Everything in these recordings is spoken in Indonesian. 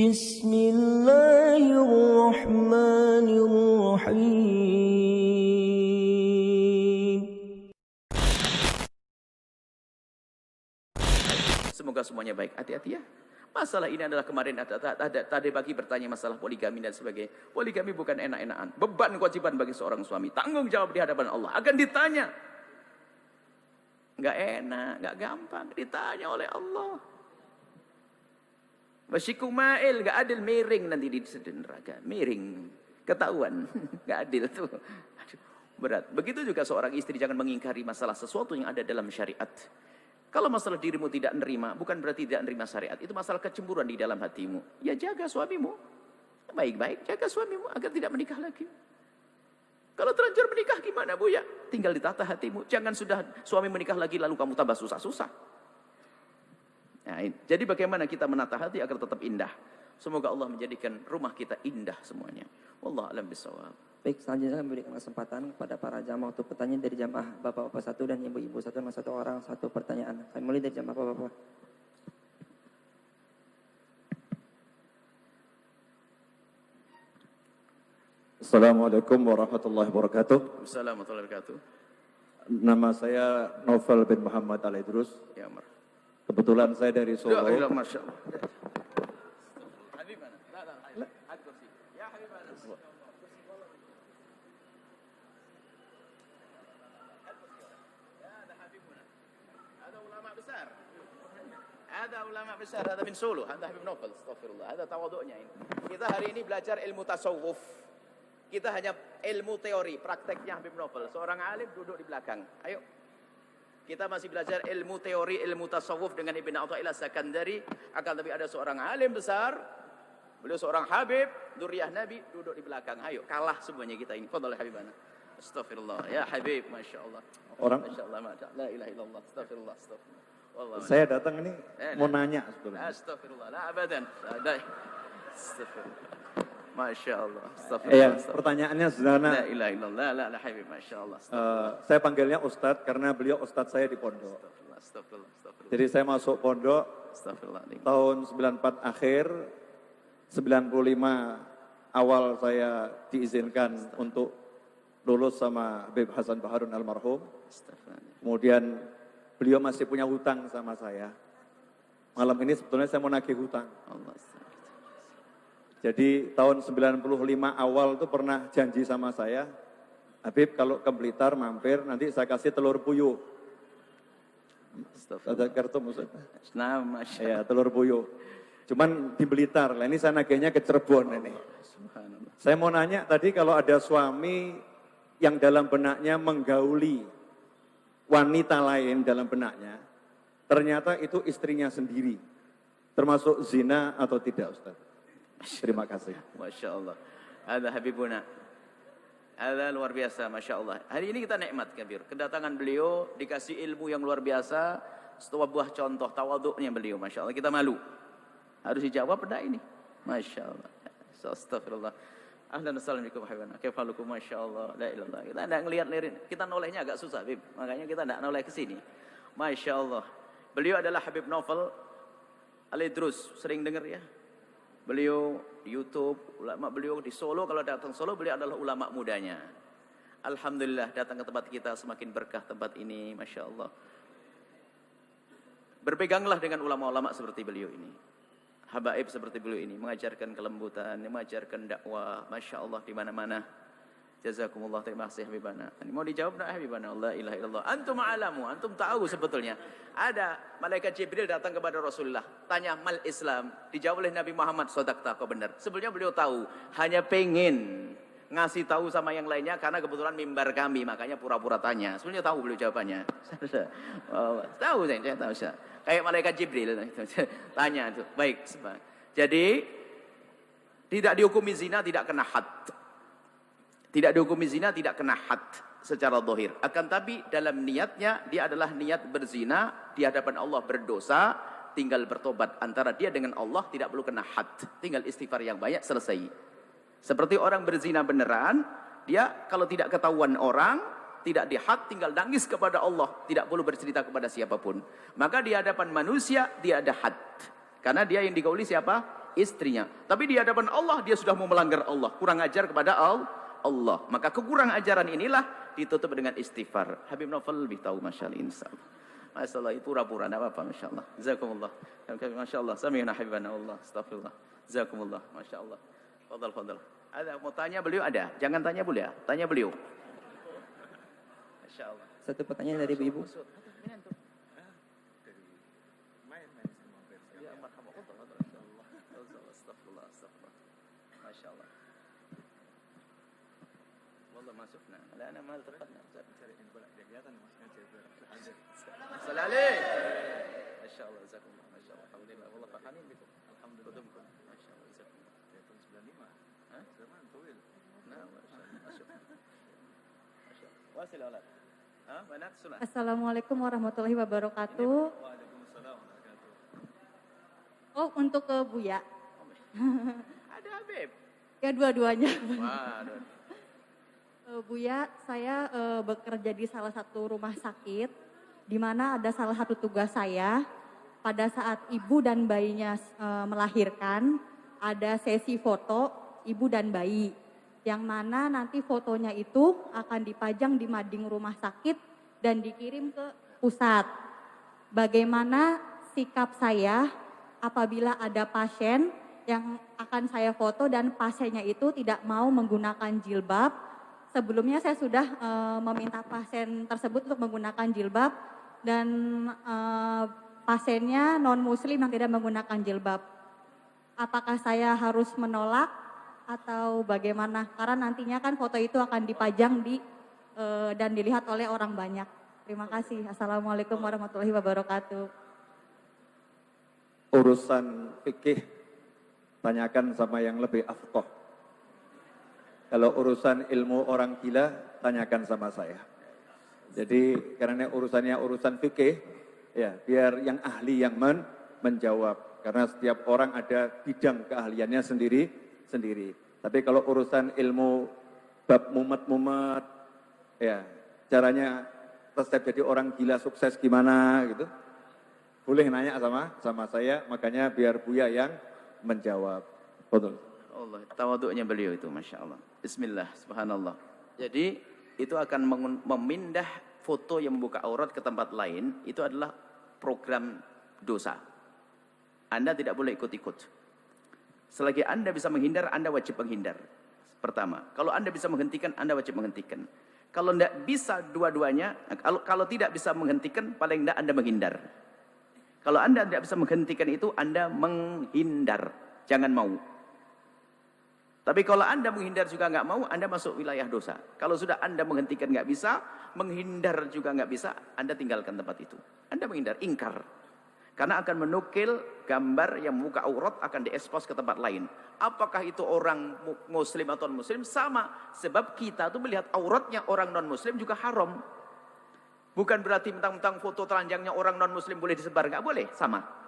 Bismillahirrahmanirrahim. Semoga semuanya baik. Hati-hati ya. Masalah ini adalah kemarin tadi pagi bertanya masalah poligami dan sebagainya. Poligami bukan enak-enakan. Beban kewajiban bagi seorang suami. Tanggung jawab di hadapan Allah. Akan ditanya. Enggak enak, enggak gampang. Ditanya oleh Allah. Wasyikum ma'il, enggak adil, miring nanti di neraka. Miring. Ketahuan. Enggak adil tuh. Aduh, berat. Begitu juga seorang istri jangan mengingkari masalah sesuatu yang ada dalam syariat. Kalau masalah dirimu tidak nerima, bukan berarti tidak nerima syariat. Itu masalah kecemburuan di dalam hatimu. Ya jaga suamimu. Baik-baik jaga suamimu agar tidak menikah lagi. Kalau terlanjur menikah gimana Bu ya? Tinggal ditata hatimu. Jangan sudah suami menikah lagi lalu kamu tambah susah-susah. Nah, jadi bagaimana kita menata hati agar tetap indah. Semoga Allah menjadikan rumah kita indah semuanya. Wallahu a'lam bishawab. Baik, selanjutnya kami berikan kesempatan kepada para jamaah untuk pertanyaan dari jamaah bapak-bapak satu dan ibu-ibu satu, satu orang satu pertanyaan. Kami mulai dari jamaah bapak-bapak. Assalamualaikum warahmatullahi wabarakatuh. Assalamualaikum warahmatullahi wabarakatuh. Nama saya Novel bin Muhammad Al-Idrus. Ya, Mar. Kebetulan saya dari Solo. Ya, Masya Allah. Habibana. La. Ya, Habibana. Ada ulama besar, ada min Solo, ada Habib Novel, astagfirullah, ada tawaduknya ini. Kita hari ini belajar ilmu tasawuf. Kita hanya ilmu teori, prakteknya Habib Novel. Seorang alim duduk di belakang. Ayo. Kita masih belajar ilmu teori, ilmu tasawuf dengan Ibn Athaillah Sakandari. Akan tapi ada seorang alim besar, beliau seorang Habib, dzurriyyah Nabi, duduk di belakang. Ayo, kalah semuanya kita ini. Fadhal Habibana. Astagfirullah. Ya Habib, Masya Allah. Masya Allah, la ilaha illallah. Astagfirullah, astagfirullah. Saya datang ini mau nanya sebetulnya. Astagfirullah, la abadan. Astagfirullah. Masya Allah. Iya, pertanyaannya sederhana. La ilaha illallah, la habib, Masya Allah. Saya panggilnya Ustadz karena beliau Ustadz saya di pondok. Astagfirullah. Jadi saya masuk pondok tahun 94 akhir, 95 awal saya diizinkan untuk lulus sama Habib Hasan Baharun almarhum. Kemudian beliau masih punya hutang sama saya. Malam ini sebetulnya saya mau nagih hutang. Jadi tahun 95 awal itu pernah janji sama saya, Habib kalau ke Blitar mampir nanti saya kasih telur puyuh. Ada kartu maksudnya? Ya, telur puyuh. Cuman di Blitar, lah ini saya nagihnya ke Cirebon ini. Saya mau nanya tadi kalau ada suami yang dalam benaknya menggauli wanita lain dalam benaknya, ternyata itu istrinya sendiri, termasuk zina atau tidak Ustaz? Terima kasih. Masya Allah. Ada Habibuna. Ada luar biasa, Masya Allah. Hari ini kita nikmat kabir. Kedatangan beliau, dikasih ilmu yang luar biasa. Setelah buah contoh tawaduknya beliau, Masya Allah. Kita malu. Harus dijawab pada ini. Masya Allah. Astagfirullah. Ahlan assalamualaikum habibana. Kaifalukum Masya Allah. La ilallah. Kita tidak ngelihat-lihat. Kita nolehnya agak susah, Habib. Makanya kita tidak noleh ke sini. Masya Allah. Beliau adalah Habib Novel Al-Idrus. Sering dengar ya? Beliau di YouTube, ulama beliau di Solo, kalau datang Solo beliau adalah ulama mudanya. Alhamdulillah datang ke tempat kita semakin berkah tempat ini, Masya Allah. Berpeganglah dengan ulama-ulama seperti beliau ini. Habaib seperti beliau ini, mengajarkan kelembutan, mengajarkan dakwah, Masya Allah di mana-mana. Jazakumullah, terima kasih Habibana. Mau dijawab nak Habibana? La ilaha illallah. Antum a'lamu, antum tahu sebetulnya. Ada malaikat Jibril datang kepada Rasulullah, tanya mal Islam, dijawab oleh Nabi Muhammad, sadaqta, kau benar. Sebetulnya beliau tahu, hanya pengen ngasih tahu sama yang lainnya karena kebetulan mimbar kami, makanya pura-pura tanya. Sebenarnya tahu beliau jawabannya. Tahu saya tahu saya. Kayak malaikat Jibril tanya itu. Baik, jadi tidak dihukumi zina, tidak kena had. Tidak dihukumi zina, tidak kena had secara zahir. Akan tapi dalam niatnya, dia adalah niat berzina, di hadapan Allah berdosa, tinggal bertobat. Antara dia dengan Allah tidak perlu kena had. Tinggal istighfar yang banyak, selesai. Seperti orang berzina beneran, dia kalau tidak ketahuan orang, tidak dihad, tinggal nangis kepada Allah. Tidak perlu bercerita kepada siapapun. Maka di hadapan manusia, dia ada had. Karena dia yang digauli siapa? istrinya. Tapi di hadapan Allah dia sudah mau melanggar Allah, kurang ajar kepada Allah. Maka kekurang ajaran inilah ditutup dengan istighfar. Habib Naufal lebih tahu masyaallah insyaallah. Masalah itu pura-pura enggak apa-apa masyaallah. Jazakumullah. Masyaallah. Sami'na habibana Allah. Astagfirullah. Jazakumullah. Masyaallah. Fadal. Ada mau tanya beliau ada? Jangan tanya boleh ya? Tanya beliau. Masyaallah. Satu pertanyaan dari ibu-ibu. Masyaallah. Wallah masukna. La ana ma iltaqatna. Cariin bola dia kelihatan masuknya cewek. Salam alaikum. Masyaallah jazakumullah. Masyaallah. Alhamdulillah. Wallah fahamin bikum. Alhamdulillah. Masyaallah jazakumullah. Tahun 95. Hah? Zaman tawil. Nah, masyaallah. Masyaallah. Wasil aulad. Hah? Banat sunnah. Assalamualaikum warahmatullahi wabarakatuh. Waalaikumsalam warahmatullahi. Oh, untuk ke Buya. Ada Habib. Ya dua-duanya. Waduh. Buya, saya bekerja di salah satu rumah sakit, di mana ada salah satu tugas saya pada saat ibu dan bayinya melahirkan, ada sesi foto ibu dan bayi, yang mana nanti fotonya itu akan dipajang di mading rumah sakit dan dikirim ke pusat. Bagaimana sikap saya apabila ada pasien yang akan saya foto dan pasiennya itu tidak mau menggunakan jilbab? Sebelumnya saya sudah meminta pasien tersebut untuk menggunakan jilbab dan pasiennya non-muslim yang tidak menggunakan jilbab. Apakah saya harus menolak atau bagaimana? Karena nantinya kan foto itu akan dipajang dan dilihat oleh orang banyak. Terima kasih. Assalamualaikum warahmatullahi wabarakatuh. Urusan fikih tanyakan sama yang lebih afqah. Kalau urusan ilmu orang gila, tanyakan sama saya. Jadi karena urusannya urusan fikih, ya biar yang ahli yang menjawab. Karena setiap orang ada bidang keahliannya sendiri. Tapi kalau urusan ilmu bab mumet-mumet, ya caranya tetap jadi orang gila sukses gimana gitu, boleh nanya sama saya. Makanya biar Buya yang menjawab. Betul. Allah, tawaduknya beliau itu, Masya Allah. Bismillah, subhanallah. Jadi, itu akan memindah foto yang membuka aurat ke tempat lain, itu adalah program dosa. Anda tidak boleh ikut-ikut. Selagi Anda bisa menghindar, Anda wajib menghindar. Pertama, kalau Anda bisa menghentikan, Anda wajib menghentikan. Kalau tidak bisa dua-duanya, kalau tidak bisa menghentikan, paling tidak Anda menghindar. Kalau Anda tidak bisa menghentikan itu, Anda menghindar. Jangan mau. Tapi kalau Anda menghindar juga nggak mau, Anda masuk wilayah dosa. Kalau sudah Anda menghentikan nggak bisa, menghindar juga nggak bisa, Anda tinggalkan tempat itu. Anda menghindar, ingkar. Karena akan menukil gambar yang membuka aurat akan diekspos ke tempat lain. Apakah itu orang muslim atau non-muslim? Sama. Sebab kita tuh melihat auratnya orang non-muslim juga haram. Bukan berarti mentang-mentang foto telanjangnya orang non-muslim boleh disebar. Nggak boleh, sama.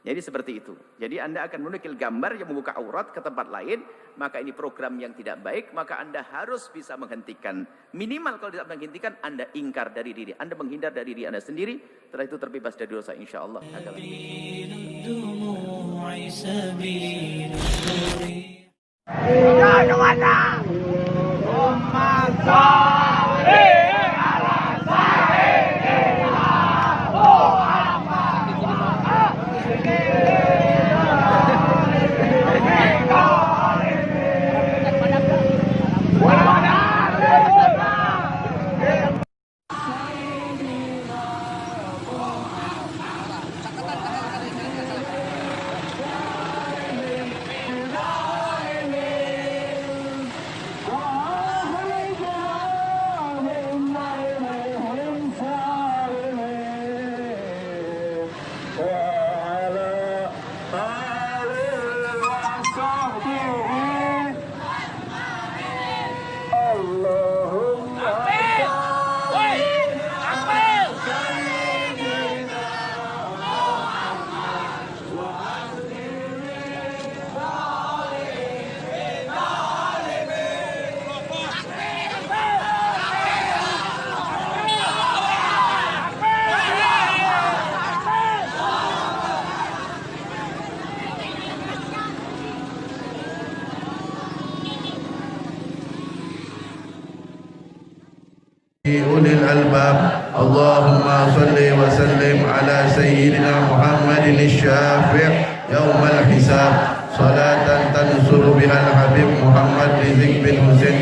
Jadi seperti itu. Jadi Anda akan menukil gambar yang membuka aurat ke tempat lain, maka ini program yang tidak baik, maka Anda harus bisa menghentikan. Minimal kalau tidak menghentikan, Anda ingkar dari diri. Anda menghindar dari diri Anda sendiri, setelah itu terbebas dari dosa insyaAllah. أولي الألباب اللهم صل وسلم على سيدنا محمد الشافع يوم الحساب صلاة تنصر بها الحبيب محمد رزق بن حسين